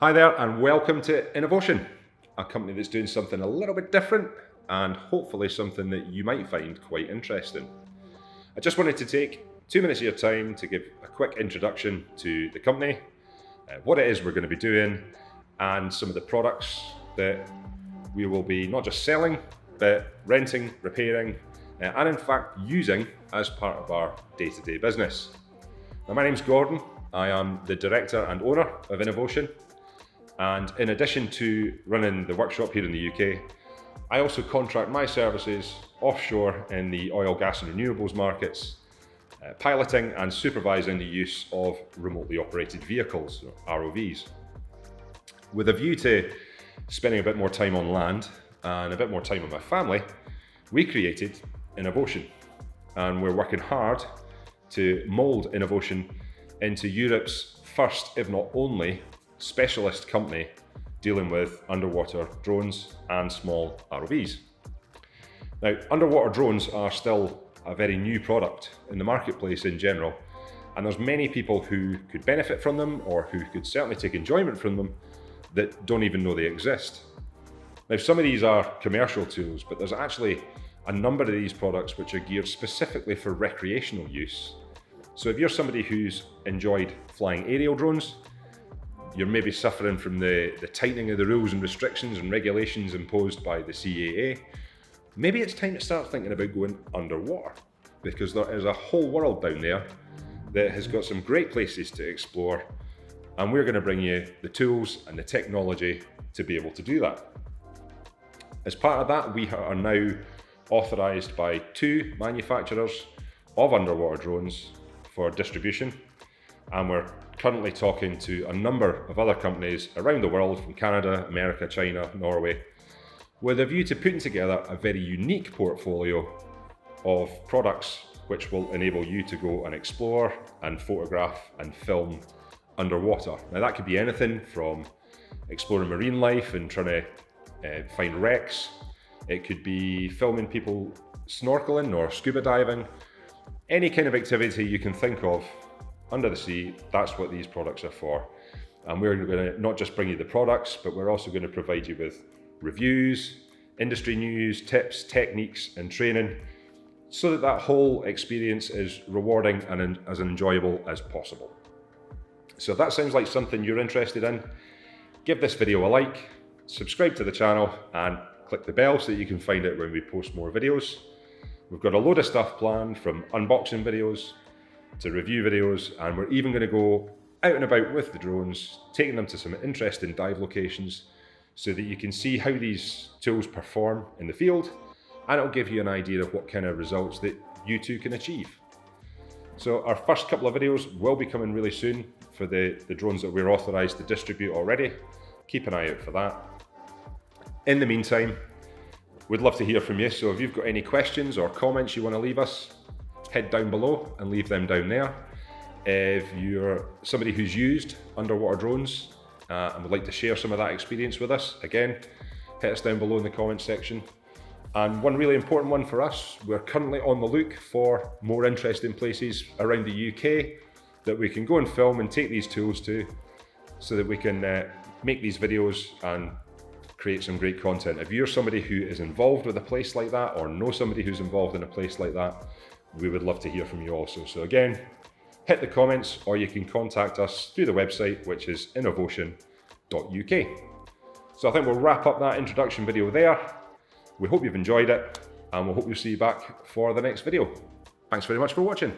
Hi there and welcome to Innovocean, a company that's doing something a little bit different and hopefully something that you might find quite interesting. I just wanted to take 2 minutes of your time to give a quick introduction to the company, what it is we're going to be doing, and some of the products that we will be not just selling, but renting, repairing, and in fact using as part of our day-to-day business. Now, my name's Gordon. I am the director and owner of Innovocean. And in addition to running the workshop here in the UK, I also contract my services offshore in the oil, gas and renewables markets, piloting and supervising the use of remotely operated vehicles, or ROVs. With a view to spending a bit more time on land and a bit more time with my family, we created Innovocean. And we're working hard to mould Innovocean into Europe's first, if not only, specialist company dealing with underwater drones and small ROVs. Now, underwater drones are still a very new product in the marketplace in general, and there's many people who could benefit from them or who could certainly take enjoyment from them that don't even know they exist. Now, some of these are commercial tools, but there's actually a number of these products which are geared specifically for recreational use. So if you're somebody who's enjoyed flying aerial drones, you're maybe suffering from the tightening of the rules and restrictions and regulations imposed by the CAA, maybe it's time to start thinking about going underwater, because there is a whole world down there that has got some great places to explore, and we're going to bring you the tools and the technology to be able to do that. As part of that, we are now authorised by 2 manufacturers of underwater drones for distribution, and we're currently talking to a number of other companies around the world, from Canada, America, China, Norway, with a view to putting together a very unique portfolio of products which will enable you to go and explore and photograph and film underwater. Now, that could be anything from exploring marine life and trying to find wrecks. It could be filming people snorkeling or scuba diving. Any kind of activity you can think of under the sea, that's what these products are for. And we're going to not just bring you the products, but we're also going to provide you with reviews, industry news, tips, techniques, and training, so that that whole experience is rewarding and as enjoyable as possible. So if that sounds like something you're interested in, give this video a like, subscribe to the channel, and click the bell so that you can find out when we post more videos. We've got a load of stuff planned, from unboxing videos to review videos, and we're even going to go out and about with the drones, taking them to some interesting dive locations so that you can see how these tools perform in the field, and it'll give you an idea of what kind of results that you too can achieve. So our first couple of videos will be coming really soon for the drones that we're authorised to distribute already. Keep an eye out for that. In the meantime, we'd love to hear from you, so if you've got any questions or comments you want to leave us, head down below and leave them down there. If you're somebody who's used underwater drones and would like to share some of that experience with us, again, hit us down below in the comments section. And one really important one for us, we're currently on the look for more interesting places around the UK that we can go and film and take these tools to, so that we can make these videos and create some great content. If you're somebody who is involved with a place like that, or know somebody who's involved in a place like that, we would love to hear from you also. So again, hit the comments, or you can contact us through the website, which is innovocean.uk. So I think we'll wrap up that introduction video there. We hope you've enjoyed it, and we'll hope you'll see you back for the next video. Thanks very much for watching.